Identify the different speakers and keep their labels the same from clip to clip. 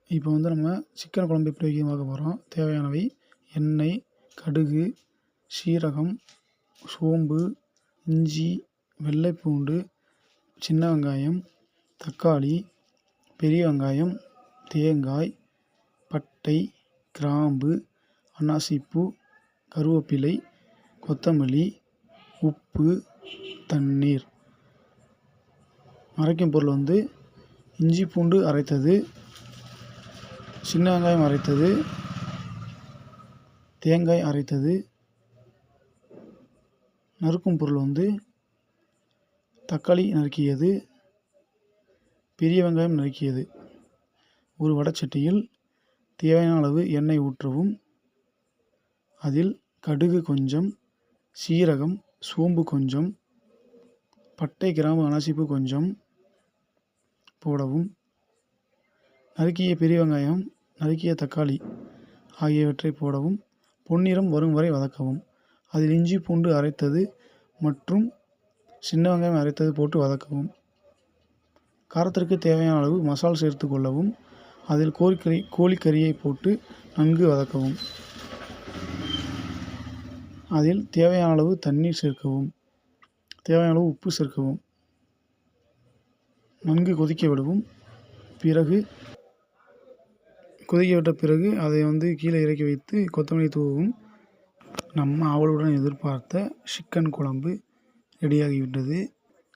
Speaker 1: இப்போ வந்து நம்ம சிக்கன் குழம்பு எப்படி வைக்க பார்க்க போகிறோம். தேவையானவை: எண்ணெய், கடுகு, சீரகம், சோம்பு, இஞ்சி, வெள்ளைப்பூண்டு, சின்ன வெங்காயம், தக்காளி, பெரிய வெங்காயம், தேங்காய், பட்டை, கிராம்பு, அன்னாசிப்பூ, கருவேப்பிலை, கொத்தமல்லி, உப்பு, தண்ணீர். அரைக்கும் பொருள் வந்து இஞ்சி பூண்டு அரைத்தது, சின்ன வெங்காயம் அரைத்தது, தேங்காய் அரைத்தது. நறுக்கும் பொருள் வந்து தக்காளி நறுக்கியது, பெரிய வெங்காயம் நறுக்கியது. ஒரு வடைச்சட்டியில் தேவையான அளவு எண்ணெய் ஊற்றவும். அதில் கடுகு கொஞ்சம், சீரகம், சோம்பு கொஞ்சம், பட்டை, கிராம்பு, அன்னாசிப்பூ கொஞ்சம் போடவும். நறுக்கிய பெரிய வெங்காயம், நறுக்கிய தக்காளி ஆகியவற்றை போடவும். பொன்னிறம் வரும் வரை வதக்கவும். அதில் இஞ்சி பூண்டு அரைத்தது மற்றும் சின்ன வெங்காயம் அரைத்தது போட்டு வதக்கவும். காரத்திற்கு தேவையான அளவு மசால் சேர்த்து கொள்ளவும். அதில் கோழிக்கறியை போட்டு நன்கு வதக்கவும். அதில் தேவையான அளவு தண்ணீர் சேர்க்கவும். தேவையான அளவு உப்பு சேர்க்கவும். நன்கு கொதிக்க விடவும். கொதிக்க விட்ட பிறகு அதை வந்து கீழே இறக்கி வைத்து கொத்தமல்லி தூவவும். நம்ம ஆவலுடன் எதிர்பார்த்த சிக்கன் குழம்பு ரெடியாகிவிட்டது.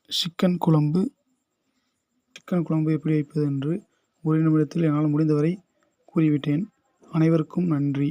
Speaker 1: சிக்கன் குழம்பு எப்படி வைப்பது என்று ஒரு நிமிடத்தில் என்னால் முடிந்தவரை கூறிவிட்டேன். அனைவருக்கும் நன்றி.